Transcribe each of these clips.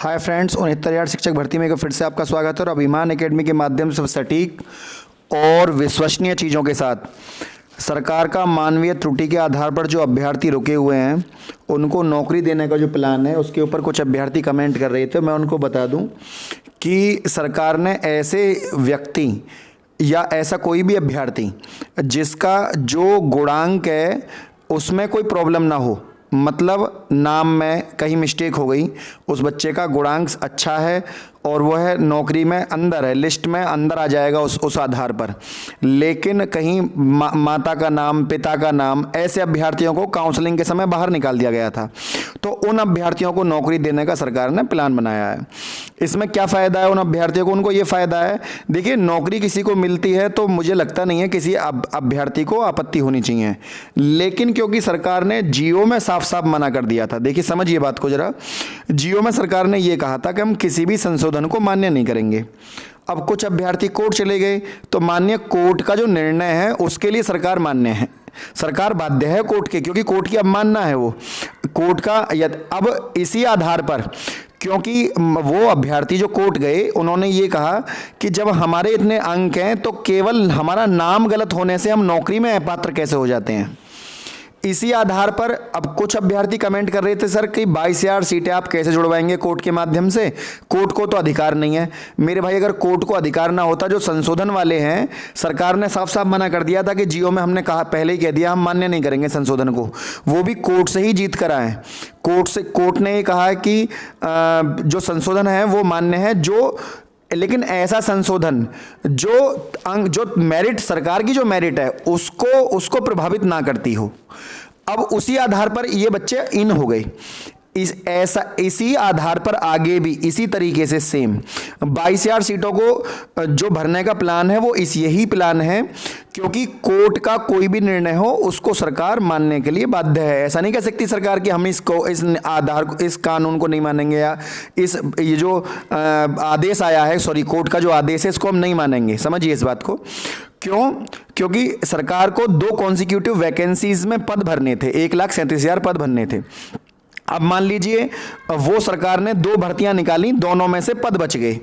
Hi friends, 69,000 शिक्षक भर्ती में फिर से आपका स्वागत है। और अभिमान एकेडमी के माध्यम से सटीक और विश्वसनीय चीज़ों के साथ सरकार का मानवीय त्रुटि के आधार पर जो अभ्यर्थी रुके हुए हैं उनको नौकरी देने का जो प्लान है उसके ऊपर कुछ अभ्यर्थी कमेंट कर रहे थे। मैं उनको बता दूं कि सरकार ने ऐसे व्यक्ति या ऐसा कोई भी अभ्यर्थी जिसका जो गुणांक है उसमें कोई प्रॉब्लम ना हो, मतलब नाम में कहीं मिस्टेक हो गई, उस बच्चे का गुणांक अच्छा है और वह है नौकरी में अंदर है, लिस्ट में अंदर आ जाएगा उस आधार पर, लेकिन कहीं माता का नाम, पिता का नाम, ऐसे अभ्यर्थियों को काउंसलिंग के समय बाहर निकाल दिया गया था। तो उन अभ्यर्थियों को नौकरी देने का सरकार ने प्लान बनाया है। इसमें क्या फ़ायदा है उन अभ्यर्थियों को? उनको ये फ़ायदा है, देखिए नौकरी किसी को मिलती है तो मुझे लगता नहीं है किसी अभ्यर्थी को आपत्ति होनी चाहिए, लेकिन क्योंकि सरकार ने जियो में साफ साफ मना कर दिया था। देखिए समझिए बात को जरा, जियो में सरकार ने ये कहा था कि हम किसी भी संशोधन को मान्य नहीं करेंगे। अब कुछ अभ्यर्थी कोर्ट चले गए तो मान्य कोर्ट का जो निर्णय है उसके लिए सरकार मान्य है, सरकार बाध्य है कोर्ट के, क्योंकि कोर्ट की अवमानना है वो कोर्ट का। अब इसी आधार पर, क्योंकि वो अभ्यर्थी जो कोर्ट गए उन्होंने ये कहा कि जब हमारे इतने अंक हैं तो केवल हमारा नाम गलत होने से हम नौकरी में अपात्र कैसे हो जाते हैं। इसी आधार पर अब कुछ अभ्यर्थी कमेंट कर रहे थे, सर कि 22,000 सीटें आप कैसे जुड़वाएंगे कोर्ट के माध्यम से? कोर्ट को तो अधिकार नहीं है। मेरे भाई, अगर कोर्ट को अधिकार ना होता, जो संशोधन वाले हैं, सरकार ने साफ साफ मना कर दिया था कि जियो में हमने कहा, पहले ही कह दिया हम मान्य नहीं करेंगे संशोधन को, वो भी कोर्ट से ही जीत कर आए। कोर्ट ने ये कहा कि जो संशोधन है वो मान्य है, लेकिन ऐसा संशोधन जो मेरिट, सरकार की जो मेरिट है उसको प्रभावित ना करती हो। अब उसी आधार पर ये बच्चे इन हो गए। इसी आधार पर आगे भी इसी तरीके से सेम 22,000 सीटों को जो भरने का प्लान है वो यही प्लान है, क्योंकि कोर्ट का कोई भी निर्णय हो उसको सरकार मानने के लिए बाध्य है। ऐसा नहीं कह सकती सरकार कि हम इस कानून को नहीं मानेंगे, या ये जो आदेश आया है, कोर्ट का जो आदेश है इसको हम नहीं मानेंगे। समझिए इस बात को। क्यों? क्योंकि सरकार को 2 कॉन्सिक्यूटिव वैकेंसीज में पद भरने थे, 1,37,000 पद भरने थे। अब मान लीजिए वो सरकार ने 2 भर्तियां निकाली, दोनों में से पद बच गए,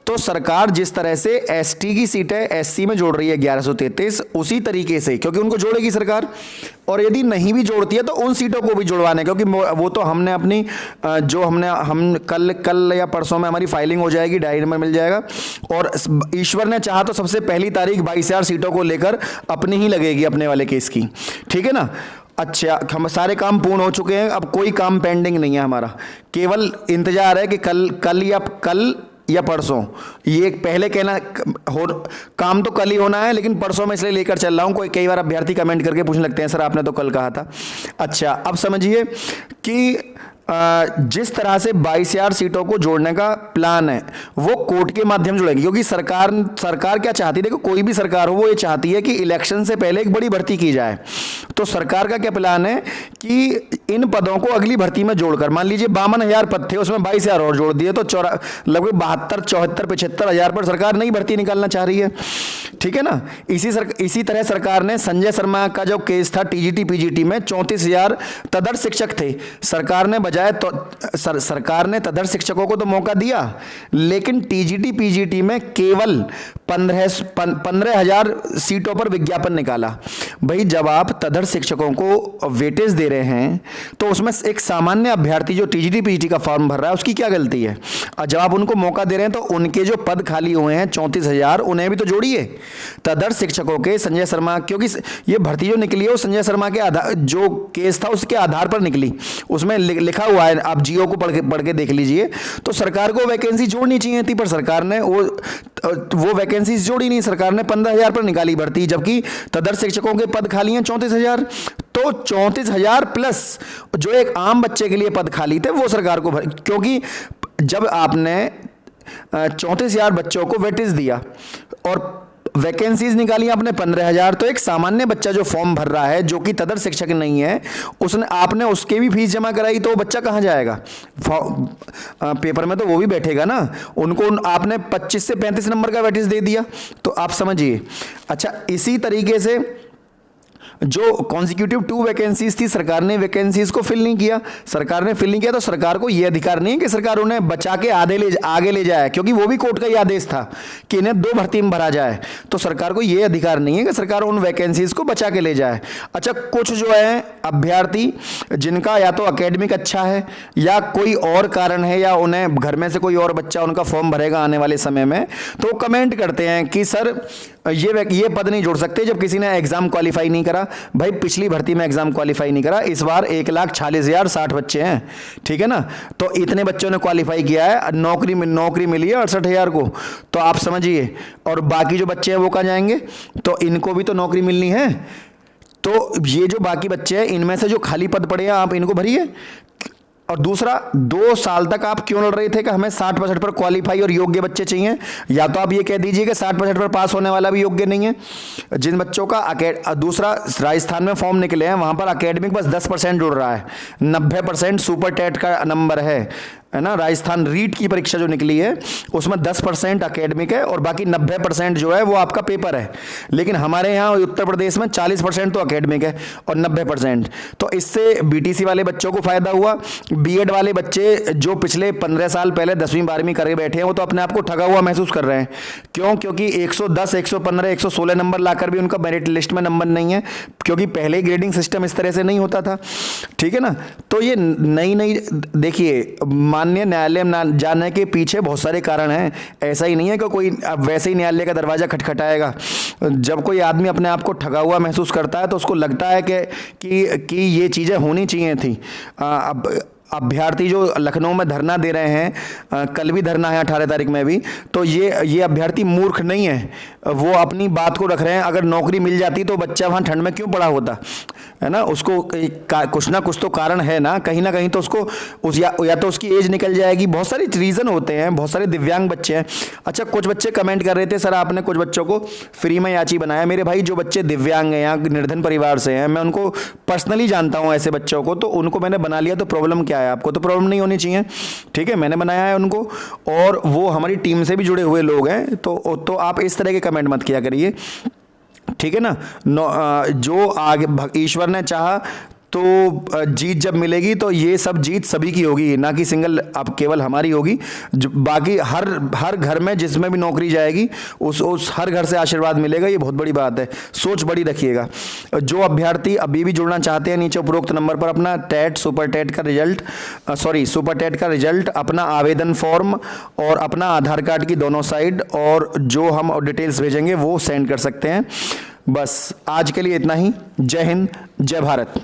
तो सरकार जिस तरह से एसटी की सीटें एससी में जोड़ रही है 1133, उसी तरीके से, क्योंकि उनको जोड़ेगी सरकार, और यदि नहीं भी जोड़ती है तो उन सीटों को भी जुड़वाने, क्योंकि वो तो हमने अपनी हम कल या परसों में हमारी फाइलिंग हो जाएगी, डायरी में मिल जाएगा, और ईश्वर ने चाहा तो सबसे पहली तारीख 22,000 सीटों को लेकर अपनी ही लगेगी, अपने वाले केस की। ठीक है ना? अच्छा, हम सारे काम पूर्ण हो चुके हैं, अब कोई काम पेंडिंग नहीं है हमारा, केवल इंतजार है कि कल या परसों, ये पहले कहना हो, काम तो कल ही होना है लेकिन परसों में इसलिए लेकर चल रहा हूं। कई बार अभ्यर्थी कमेंट करके पूछने लगते हैं, सर आपने तो कल कहा था। अच्छा, अब समझिए कि जिस तरह से 22,000 सीटों को जोड़ने का प्लान है वो कोर्ट के माध्यम जुड़ेगी, क्योंकि सरकार क्या चाहती है? देखो, कोई भी सरकार हो वो ये चाहती है कि इलेक्शन से पहले एक बड़ी भर्ती की जाए। तो सरकार का क्या प्लान है कि इन पदों को अगली भर्ती में जोड़कर, मान लीजिए 52,000 पद थे, उसमें 22,000 और जोड़ दिए, तो लगभग 72, 74, 75,000 पर सरकार नई भर्ती निकालना चाह रही है। ठीक है ना? इसी तरह सरकार ने संजय शर्मा का जो केस था टीजीटी पीजीटी में, 34,000 तदर्थ शिक्षक थे, सरकार ने सरकार ने तदर्थ शिक्षकों को तो मौका दिया, लेकिन टीजीटी पीजीटी में केवल 15,000 सीटों पर विज्ञापन निकाला। भाई, जब आप तदर्थ शिक्षकों को वेटेज दे रहे हैं तो उसमें एक सामान्य अभ्यर्थी जो टीजीटी पीजीटी का फॉर्म भर रहा है उसकी क्या गलती है? और जब आप उनको मौका दे रहे हैं तो उनके जो पद खाली हुए हैं 34,000, उन्हें भी तो जोड़िए। तदर्थ शिक्षकों के संजय शर्मा, क्योंकि ये भर्ती जो निकली है वो संजय शर्मा के आधार, जो केस था उसके आधार पर निकली, उसमें लिखा हुआ है, आप जियो को पढ़ के देख लीजिए। तो सरकार को वैकेंसी जोड़नी चाहिए थी, पर सरकार ने वो वैकेंसी जोड़ी नहीं, सरकार ने 15,000 पर निकाली भर्ती, जबकि तदर्थ शिक्षकों के पद खाली हैं 34,000। तो 34,000 प्लस जो एक आम बच्चे के लिए पद खाली थे वो सरकार को क्योंकि जब आपने 34,000 बच्चों को वेटेज दिया और वैकेंसीज निकाली आपने 15,000, तो एक सामान्य बच्चा जो फॉर्म भर रहा है, जो कि तदर्थ शिक्षक नहीं है, आपने उसके भी फीस जमा कराई, तो वो बच्चा कहाँ जाएगा? पेपर में तो वो भी बैठेगा ना, उनको आपने 25 से 35 नंबर का वेटेज दे दिया, तो आप समझिए। अच्छा, इसी तरीके से जो कॉन्जिक्यूटिव 2 वैकेंसीज थी, सरकार ने वैकेंसीज को फिल नहीं किया। सरकार ने फिल नहीं किया तो सरकार को यह अधिकार नहीं है कि सरकार उन्हें बचा के आगे ले जाए, क्योंकि वो भी कोर्ट का ही आदेश था कि इन्हें 2 भर्ती में भरा जाए। तो सरकार को यह अधिकार नहीं है कि सरकार उन वैकेंसीज को बचा के ले जाए। अच्छा, कुछ जो है अभ्यर्थी जिनका या तो एकेडमिक अच्छा है या कोई और कारण है, या उन्हें घर में से कोई और बच्चा उनका फॉर्म भरेगा आने वाले समय में, तो कमेंट करते हैं कि सर ये पद नहीं जोड़ सकते जब किसी ने एग्जाम क्वालिफाई नहीं करा। भाई पिछली भर्ती में एग्जाम क्वालिफाई नहीं करा, इस बार 1,40,60 बच्चे हैं, ठीक है ना। तो इतने बच्चों ने क्वालिफाई किया है, नौकरी मिली है 68,000 को, तो आप समझिए। और बाकी जो बच्चे हैं वो कहाँ जाएंगे? तो इनको भी तो नौकरी मिलनी है। तो ये जो बाकी बच्चे हैं, इनमें से जो खाली पद पड़े हैं आप इनको भरिए। और दूसरा, 2 साल तक आप क्यों लड़ रहे थे कि हमें 60% पर क्वालिफाई और योग्य बच्चे चाहिए? या तो आप ये कह दीजिए कि 60% पर पास होने वाला भी योग्य नहीं है। जिन बच्चों का दूसरा, राजस्थान में फॉर्म निकले हैं वहां पर एकेडमिक बस 10% जुड़ रहा है, 90% सुपर टेट का नंबर है ना। राजस्थान रीट की परीक्षा जो निकली है उसमें 10% एकेडमिक है और बाकी 90% जो है वो आपका पेपर है। लेकिन हमारे यहाँ उत्तर प्रदेश में 40% तो एकेडमिक है और 90%। तो इससे बीटीसी वाले बच्चों को फायदा हुआ। बीएड वाले बच्चे जो पिछले 15 साल पहले 10वीं 12वीं करके बैठे हैं वो तो अपने आप को ठगा हुआ महसूस कर रहे हैं। क्यों? क्योंकि 110, 115, 116 नंबर लाकर भी उनका मेरिट लिस्ट में नंबर नहीं है, क्योंकि पहले ग्रेडिंग सिस्टम इस तरह से नहीं होता था, ठीक है ना। तो ये नई देखिए, माननीय न्यायालय में जाने के पीछे बहुत सारे कारण हैं। ऐसा ही नहीं है कि कोई अब वैसे ही न्यायालय का दरवाजा खटखटाएगा। जब कोई आदमी अपने आप को ठगा हुआ महसूस करता है तो उसको लगता है कि ये चीज़ें होनी चाहिए थी। अब अभ्यर्थी जो लखनऊ में धरना दे रहे हैं, कल भी धरना है 18 तारीख में भी, तो ये अभ्यर्थी मूर्ख नहीं है, वो अपनी बात को रख रहे हैं। अगर नौकरी मिल जाती तो बच्चा वहाँ ठंड में क्यों पड़ा होता, है ना। उसको कुछ ना कुछ तो कारण है ना कहीं तो उसको या तो उसकी एज निकल जाएगी। बहुत सारे रीज़न होते हैं, बहुत सारे दिव्यांग बच्चे हैं। अच्छा, कुछ बच्चे कमेंट कर रहे थे सर आपने कुछ बच्चों को फ्री में याची बनाया। मेरे भाई, जो बच्चे दिव्यांग हैं या निर्धन परिवार से हैं, मैं उनको पर्सनली जानता हूँ ऐसे बच्चों को, तो उनको मैंने बना लिया। तो प्रॉब्लम क्या है? आपको तो प्रॉब्लम नहीं होनी चाहिए, ठीक है। मैंने बनाया है उनको और वो हमारी टीम से भी जुड़े हुए लोग हैं। तो आप इस तरह के कमेंट मत किया करिए, ठीक है ना। जो आगे ईश्वर ने चाहा तो जीत जब मिलेगी तो ये सब जीत सभी की होगी, ना कि सिंगल अब केवल हमारी होगी। बाकी हर घर में जिसमें भी नौकरी जाएगी उस हर घर से आशीर्वाद मिलेगा। ये बहुत बड़ी बात है, सोच बड़ी रखिएगा। जो अभ्यर्थी अभी भी जुड़ना चाहते हैं, नीचे उपरोक्त नंबर पर अपना सुपर टेट का रिजल्ट, अपना आवेदन फॉर्म और अपना आधार कार्ड की दोनों साइड और जो हम डिटेल्स भेजेंगे वो सेंड कर सकते हैं। बस आज के लिए इतना ही। जय हिंद, जय भारत।